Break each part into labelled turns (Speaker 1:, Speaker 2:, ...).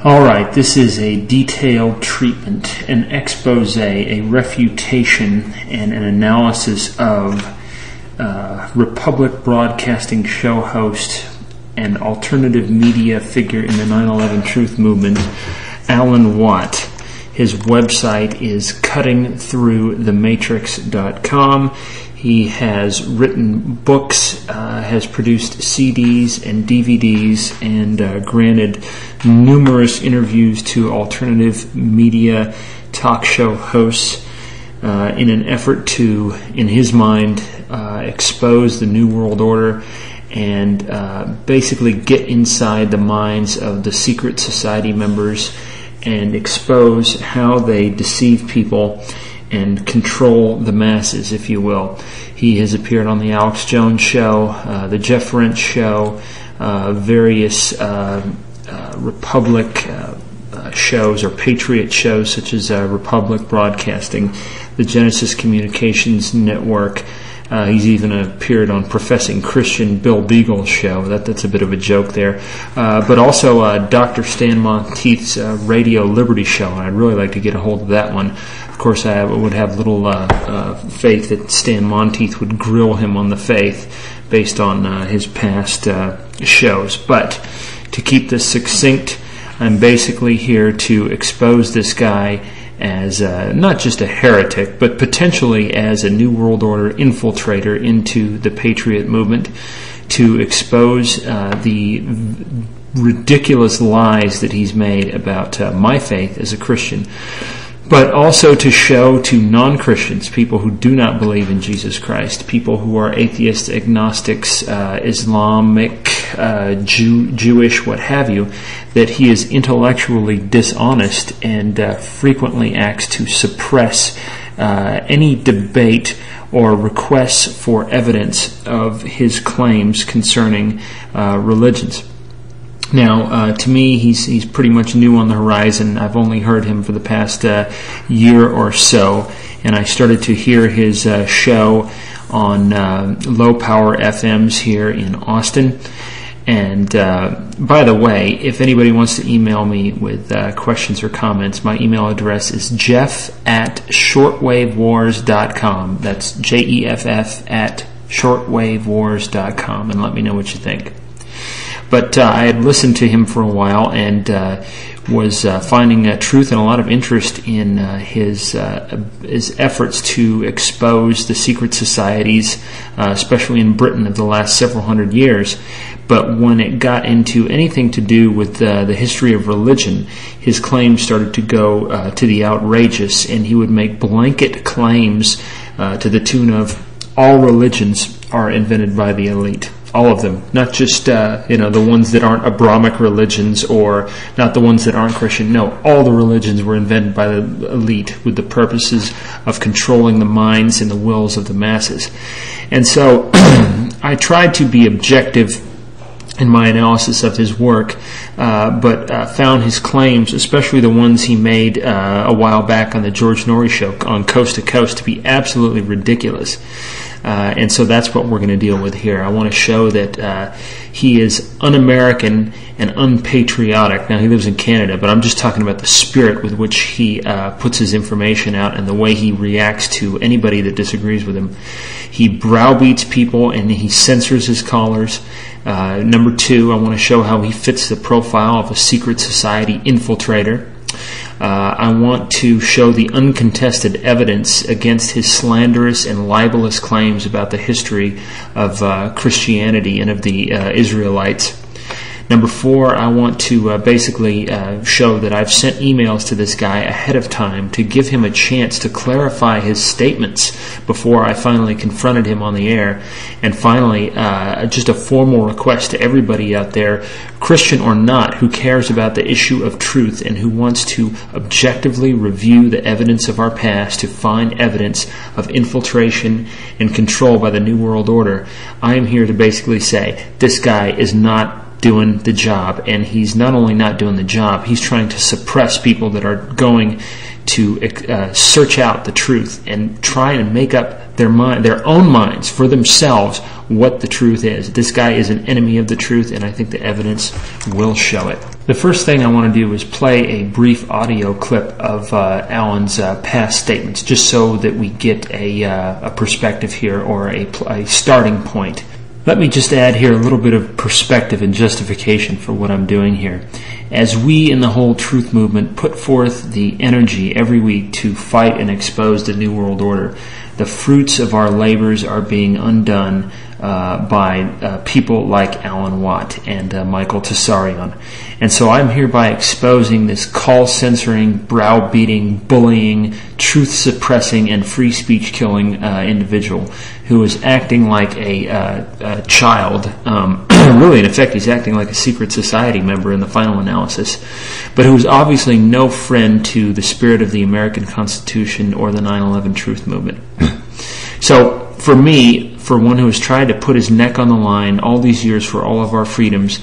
Speaker 1: Alright, this is a detailed treatment, an expose, a refutation, and an analysis of Republic Broadcasting show host and alternative media figure in the 9/11 Truth Movement, Alan Watt. His website is cuttingthroughthematrix.com. He has written books, has produced CDs and DVDs, and granted numerous interviews to alternative media talk show hosts in an effort to, in his mind, expose the New World Order and basically get inside the minds of the secret society members and expose how they deceive people and control the masses, if you will. He has appeared on the Alex Jones Show, the Jeff Rench Show, various Republic shows or Patriot shows such as Republic Broadcasting, the Genesis Communications Network. He's even appeared on Professing Christian Bill Deagle's show. That's a bit of a joke there. But also Dr. Stan Monteith's Radio Liberty show, and I'd really like to get a hold of that one. Of course, I would have little faith that Stan Monteith would grill him on the faith based on his past shows. But to keep this succinct, I'm basically here to expose this guy as not just a heretic, but potentially as a New World Order infiltrator into the Patriot movement, to expose the ridiculous lies that he's made about my faith as a Christian, but also to show to non-Christians, people who do not believe in Jesus Christ, people who are atheists, agnostics, Islamic, Jewish, what have you, that he is intellectually dishonest and frequently acts to suppress any debate or requests for evidence of his claims concerning religions. Now, to me, he's pretty much new on the horizon. I've only heard him for the past year or so, and I started to hear his show on low power FMs here in Austin. And by the way, if anybody wants to email me with questions or comments, my email address is jeff@shortwavewars.com. That's jeff@shortwavewars.com, and let me know what you think. But I had listened to him for a while and was finding truth and a lot of interest in his efforts to expose the secret societies, especially in Britain, of the last several hundred years. But when it got into anything to do with the history of religion, his claims started to go to the outrageous, and he would make blanket claims to the tune of all religions are invented by the elite. All of them, not just the ones that aren't Abrahamic religions or not the ones that aren't Christian. No, all the religions were invented by the elite with the purposes of controlling the minds and the wills of the masses. And so I tried to be objective in my analysis of his work, but found his claims, especially the ones he made a while back on the George Norrie show on Coast to Coast, to be absolutely ridiculous. And so that's what we're going to deal with here. I want to show that he is un-American and unpatriotic. Now, he lives in Canada, but I'm just talking about the spirit with which he puts his information out and the way he reacts to anybody that disagrees with him. He browbeats people and he censors his callers. Number two, I want to show how he fits the profile of a secret society infiltrator. I want to show the uncontested evidence against his slanderous and libelous claims about the history of Christianity and of the Israelites. Number four, I want to basically show that I've sent emails to this guy ahead of time to give him a chance to clarify his statements before I finally confronted him on the air. And finally, just a formal request to everybody out there, Christian or not, who cares about the issue of truth and who wants to objectively review the evidence of our past to find evidence of infiltration and control by the New World Order. I am here to basically say this guy is not doing the job, and he's not only not doing the job, he's trying to suppress people that are going to search out the truth and try and make up their own minds for themselves what the truth is. This guy is an enemy of the truth, and I think the evidence will show it. The first thing I want to do is play a brief audio clip of Alan's past statements, just so that we get a perspective here, or a starting point. Let me just add here a little bit of perspective and justification for what I'm doing here. As we in the whole truth movement put forth the energy every week to fight and expose the New World Order, the fruits of our labors are being undone by people like Alan Watt and Michael Tessarion. And so I'm hereby exposing this call-censoring, browbeating, bullying, truth-suppressing, and free speech-killing individual who is acting like a child. Really, in effect, he's acting like a secret society member in the final analysis, but who is obviously no friend to the spirit of the American Constitution or the 9/11 truth movement. So, for me, for one who has tried to put his neck on the line all these years for all of our freedoms,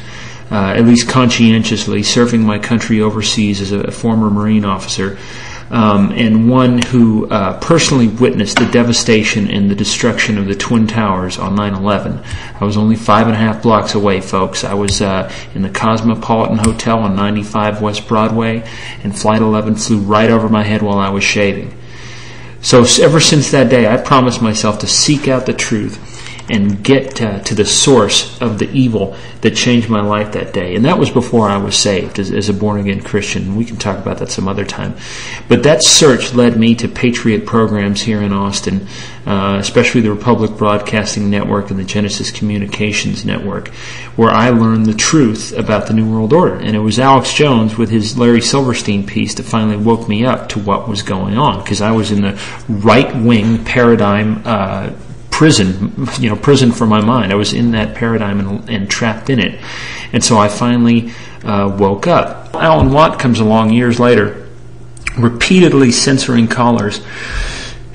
Speaker 1: at least conscientiously, serving my country overseas as a former Marine officer, and one who personally witnessed the devastation and the destruction of the Twin Towers on 9/11. I was only 5.5 blocks away, folks. I was in the Cosmopolitan Hotel on 95 West Broadway, and Flight 11 flew right over my head while I was shaving. So ever since that day, I promised myself to seek out the truth and get to the source of the evil that changed my life that day. And that was before I was saved as a born-again Christian. We can talk about that some other time. But that search led me to Patriot programs here in Austin, especially the Republic Broadcasting Network and the Genesis Communications Network, where I learned the truth about the New World Order. And it was Alex Jones with his Larry Silverstein piece that finally woke me up to what was going on, because I was in the right-wing paradigm prison for my mind. I was in that paradigm and trapped in it. And so I finally woke up. Alan Watt comes along years later, repeatedly censoring callers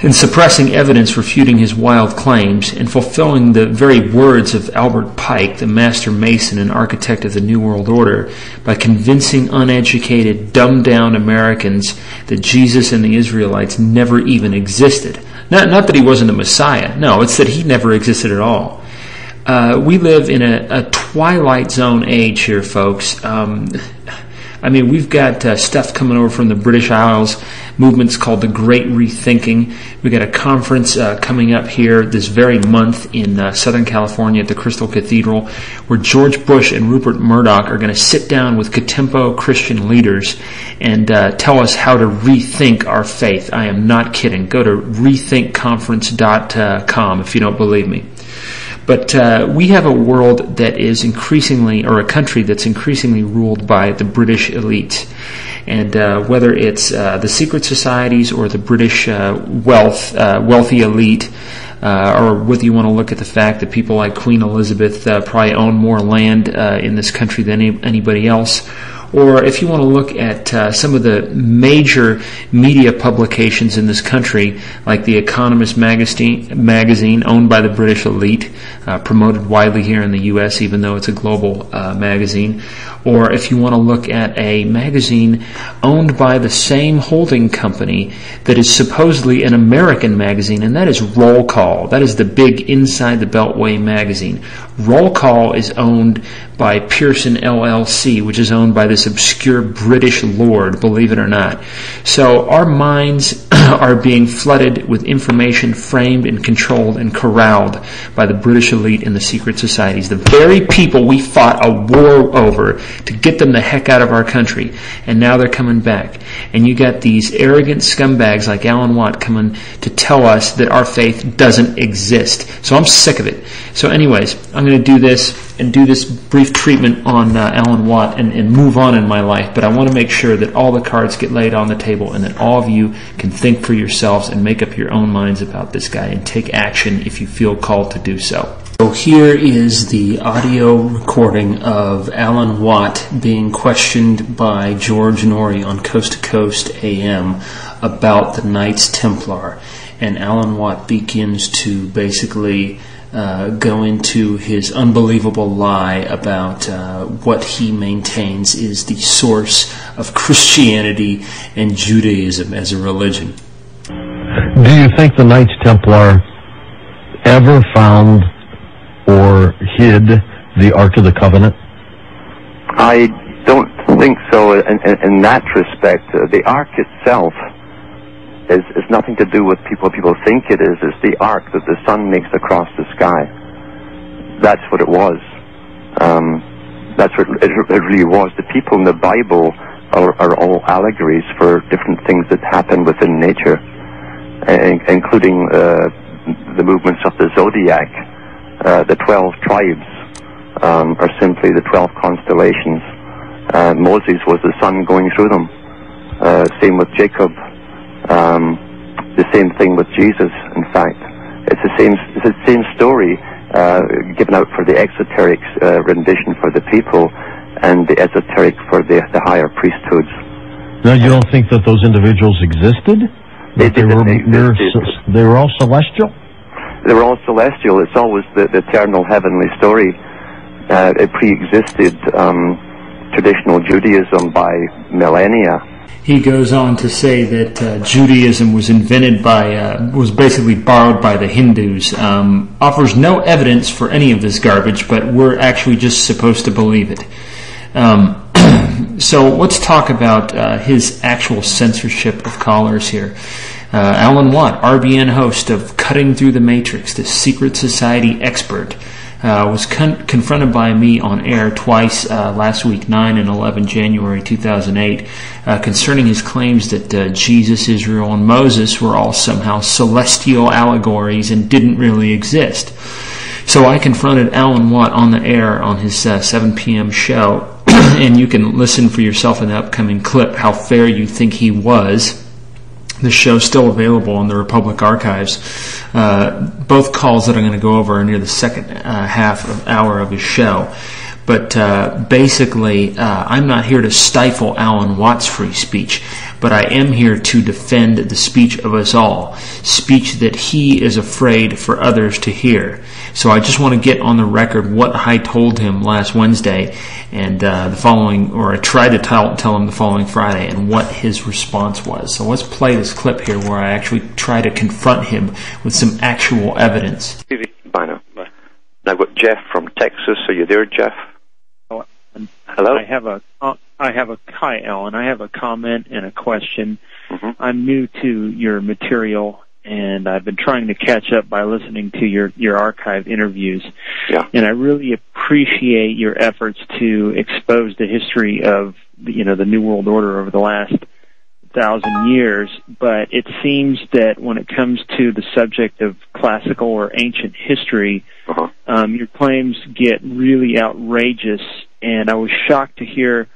Speaker 1: and suppressing evidence refuting his wild claims, and fulfilling the very words of Albert Pike, the master mason and architect of the New World Order, by convincing uneducated, dumbed-down Americans that Jesus and the Israelites never even existed. Not that he wasn't a Messiah. No, it's that he never existed at all. We live in a twilight zone age here, folks. We've got stuff coming over from the British Isles, movements called the Great Rethinking. We've got a conference coming up here this very month in Southern California at the Crystal Cathedral, where George Bush and Rupert Murdoch are going to sit down with Katempo Christian leaders and tell us how to rethink our faith. I am not kidding. Go to rethinkconference.com if you don't believe me. But we have a world that is increasingly, or a country that's increasingly ruled by the British elite. And whether it's the secret societies or the British wealthy elite, or whether you want to look at the fact that people like Queen Elizabeth probably own more land in this country than anybody else, or if you want to look at some of the major media publications in this country, like The Economist magazine owned by the British elite, promoted widely here in the U.S., even though it's a global magazine, or if you want to look at a magazine owned by the same holding company that is supposedly an American magazine, and that is Roll Call. That is the big Inside the Beltway magazine. Roll Call is owned by Pearson LLC, which is owned by this obscure British lord, believe it or not. So our minds are being flooded with information framed and controlled and corralled by the British elite and the secret societies, the very people we fought a war over to get them the heck out of our country, and now they're coming back. And you got these arrogant scumbags like Alan Watt coming to tell us that our faith doesn't exist. So I'm sick of it. So anyways, I'm going to do this brief treatment on Alan Watt and move on in my life, but I want to make sure that all the cards get laid on the table and that all of you can think for yourselves and make up your own minds about this guy and take action if you feel called to do so. So here is the audio recording of Alan Watt being questioned by George Norrie on Coast to Coast AM about the Knights Templar, and Alan Watt begins to basically go into his unbelievable lie about what he maintains is the source of Christianity and Judaism as a religion.
Speaker 2: Do you think the Knights Templar ever found or hid the Ark of the Covenant?
Speaker 3: I don't think so in that respect. The Ark itself is nothing to do with what people think it is. It's the arc that the sun makes across the sky. That's what it was. That's what it really was. The people in the Bible are all allegories for different things that happen within nature, including the movements of the zodiac. The 12 tribes are simply the 12 constellations. Moses was the sun going through them. Same with Jacob. The same thing with Jesus. In fact, it's the same story given out for the exoteric rendition for the people, and the esoteric for the higher priesthoods.
Speaker 2: Now, you don't think that those individuals existed? They were all celestial?
Speaker 3: They were all celestial. It's always the eternal heavenly story. It pre-existed traditional Judaism by millennia.
Speaker 1: He goes on to say that Judaism was invented was basically borrowed by the Hindus. Offers no evidence for any of this garbage, but we're actually just supposed to believe it. So let's talk about his actual censorship of callers here. Alan Watt, RBN host of Cutting Through the Matrix, the secret society expert, was confronted by me on air twice last week, 9 and 11 January 2008, concerning his claims that Jesus, Israel, and Moses were all somehow celestial allegories and didn't really exist. So I confronted Alan Watt on the air on his 7 p.m. show, and you can listen for yourself in the upcoming clip how fair you think he was. The show's still available on the Republic Archives. Both calls that I'm going to go over are near the second hour of his show. But basically, I'm not here to stifle Alan Watt's free speech, but I am here to defend the speech of us all, speech that he is afraid for others to hear. So I just want to get on the record what I told him last Wednesday and I tried to tell him the following Friday, and what his response was. So let's play this clip here where I actually try to confront him with some actual evidence.
Speaker 3: Bye now. Bye. Now I've got Jeff from Texas. Are you there, Jeff? Hello?
Speaker 4: Hi, Alan. I have a comment and a question.
Speaker 3: Mm-hmm.
Speaker 4: I'm new to your material, and I've been trying to catch up by listening to your archive interviews.
Speaker 3: Yeah.
Speaker 4: And I really appreciate your efforts to expose the history of the New World Order over the last 1,000 years. But it seems that when it comes to the subject of classical or ancient history, your claims get really outrageous. And I was shocked to hear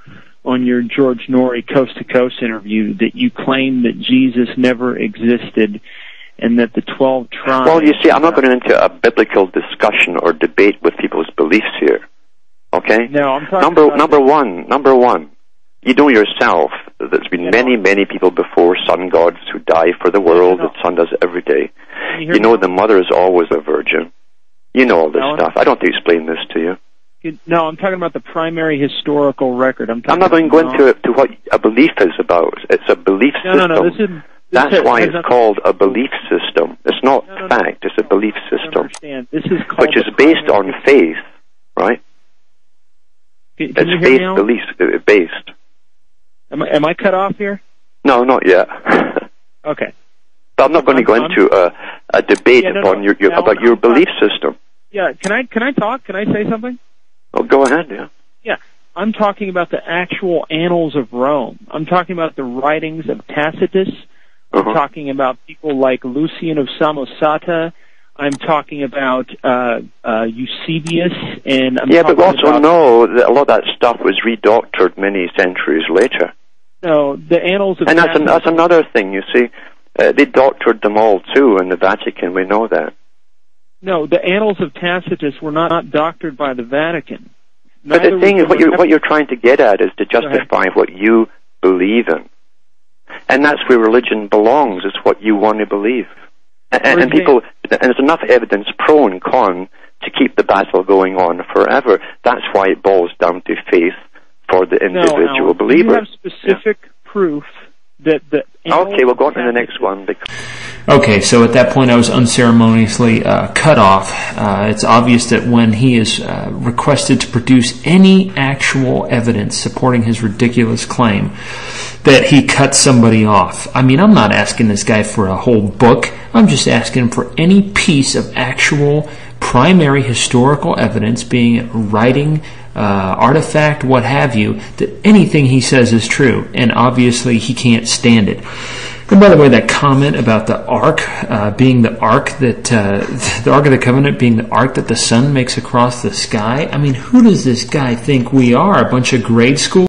Speaker 4: on your George Norrie Coast to Coast interview that you claim that Jesus never existed and that the 12 tribes...
Speaker 3: Well, you see, I'm not going into a biblical discussion or debate with people's beliefs here. Okay?
Speaker 4: No, I'm talking about...
Speaker 3: Number one, you know yourself that there's been many people before sun gods who die for the world. The sun does it every day. You know the mother is always a virgin. You know all this stuff. I don't have to explain this to you.
Speaker 4: No, I'm talking about the primary historical record. I'm
Speaker 3: not going to go into what a belief is about. It's a belief system.
Speaker 4: No.
Speaker 3: That's why it's called a belief system. It's not fact. It's a belief system, which is based on faith, right?
Speaker 4: It's
Speaker 3: faith-based.
Speaker 4: Am I cut off here?
Speaker 3: No, not yet.
Speaker 4: Okay.
Speaker 3: But I'm not going to go into a debate about your belief system.
Speaker 4: Yeah. Can I talk? Can I say something?
Speaker 3: Oh, go ahead, yeah.
Speaker 4: Yeah, I'm talking about the actual annals of Rome. I'm talking about the writings of Tacitus. I'm talking about people like Lucian of Samosata. I'm talking about Eusebius, and
Speaker 3: but we also know that a lot of that stuff was redoctored many centuries later.
Speaker 4: No, the annals of
Speaker 3: Tacitus... And that's another thing, you see. They doctored them all, too, in the Vatican. We know that.
Speaker 4: No, the annals of Tacitus were not doctored by the Vatican.
Speaker 3: But the thing is, what you're trying to get at is to justify what you believe in. And that's where religion belongs, is what you want to believe. And there's enough evidence, pro and con, to keep the battle going on forever. That's why it boils down to faith for the individual believer.
Speaker 4: Do you have specific proof that the
Speaker 3: Okay, we'll go on to the next one.
Speaker 1: Okay, so at that point I was unceremoniously cut off. It's obvious that when he is requested to produce any actual evidence supporting his ridiculous claim, that he cuts somebody off. I mean, I'm not asking this guy for a whole book. I'm just asking him for any piece of actual primary historical evidence, being writing, artifact, what have you, that anything he says is true. And obviously he can't stand it. And by the way, that comment about the ark being the ark that the Ark of the Covenant being the ark that the sun makes across the sky. I mean, who does this guy think we are? A bunch of grade school